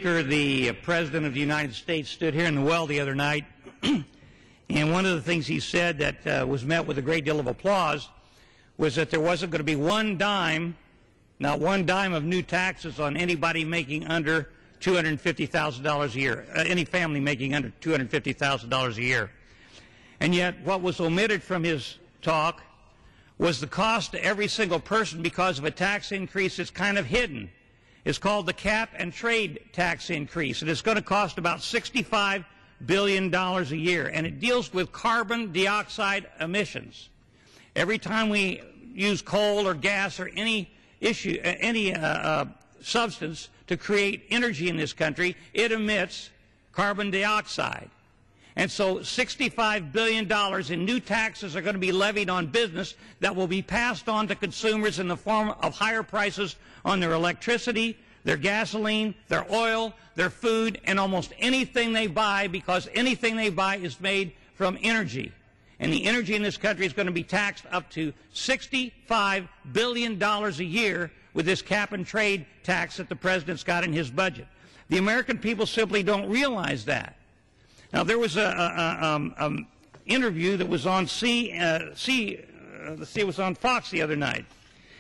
The President of the United States stood here in the well the other night, and one of the things he said that was met with a great deal of applause was that there wasn't going to be one dime, not one dime of new taxes on anybody making under $250,000 a year, any family making under $250,000 a year. And yet what was omitted from his talk was the cost to every single person because of a tax increase that's kind of hidden. It's called the cap and trade tax increase, and it's going to cost about $65 billion a year, and it deals with carbon dioxide emissions. Every time we use coal or gas or any substance to create energy in this country, it emits carbon dioxide. And so $65 billion in new taxes are going to be levied on business that will be passed on to consumers in the form of higher prices on their electricity, their gasoline, their oil, their food, and almost anything they buy, because anything they buy is made from energy. And the energy in this country is going to be taxed up to $65 billion a year with this cap and trade tax that the President's got in his budget. The American people simply don't realize that. Now, there was an interview that was on it was on Fox the other night,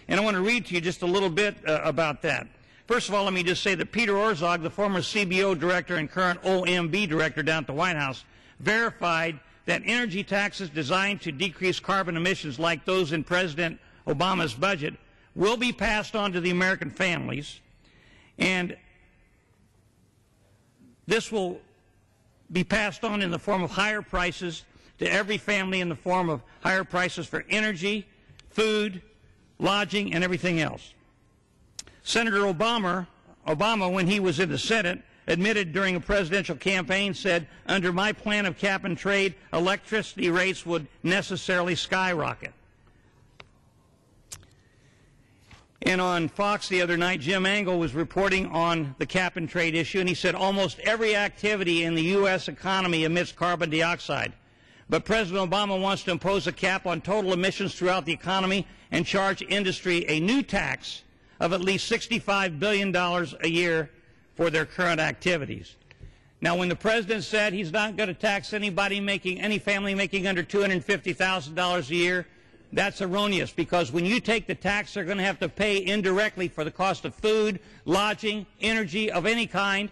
and I want to read to you just a little bit about that. First of all, let me just say that Peter Orszag, the former CBO director and current OMB director down at the White House, verified that energy taxes designed to decrease carbon emissions like those in President Obama's budget will be passed on to the American families, and this will be passed on in the form of higher prices to every family, in the form of higher prices for energy, food, lodging, and everything else. Senator Obama, when he was in the Senate, admitted during a presidential campaign, said, under my plan of cap and trade, electricity rates would necessarily skyrocket. And on Fox the other night, Jim Angle was reporting on the cap and trade issue, and he said almost every activity in the U.S. economy emits carbon dioxide. But President Obama wants to impose a cap on total emissions throughout the economy and charge industry a new tax of at least $65 billion a year for their current activities. Now, when the President said he's not going to tax any family making under $250,000 a year, that's erroneous, because when you take the tax, they're going to have to pay indirectly for the cost of food, lodging, energy of any kind.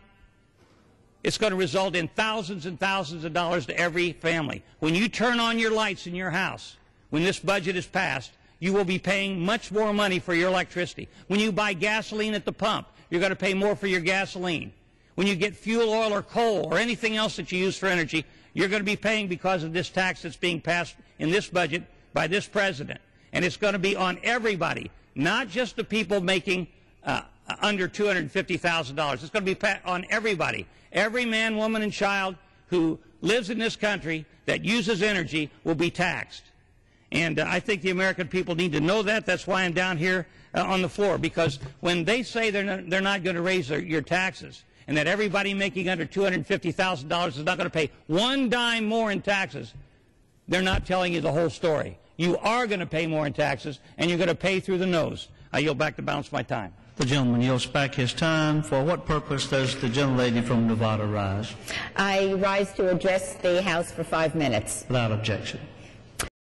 It's going to result in thousands and thousands of dollars to every family. When you turn on your lights in your house, when this budget is passed, you will be paying much more money for your electricity. When you buy gasoline at the pump, you're going to pay more for your gasoline. When you get fuel oil or coal or anything else that you use for energy, you're going to be paying because of this tax that's being passed in this budget by this President. And it's going to be on everybody, not just the people making under $250,000. It's going to be on everybody. Every man, woman, and child who lives in this country that uses energy will be taxed. And I think the American people need to know that. That's why I'm down here on the floor, because when they say they're not going to raise your taxes, and that everybody making under $250,000 is not going to pay one dime more in taxes, they're not telling you the whole story. You are going to pay more in taxes, and you're going to pay through the nose. I yield back to balance my time. The gentleman yields back his time. For what purpose does the gentlelady from Nevada rise? I rise to address the House for 5 minutes. Without objection.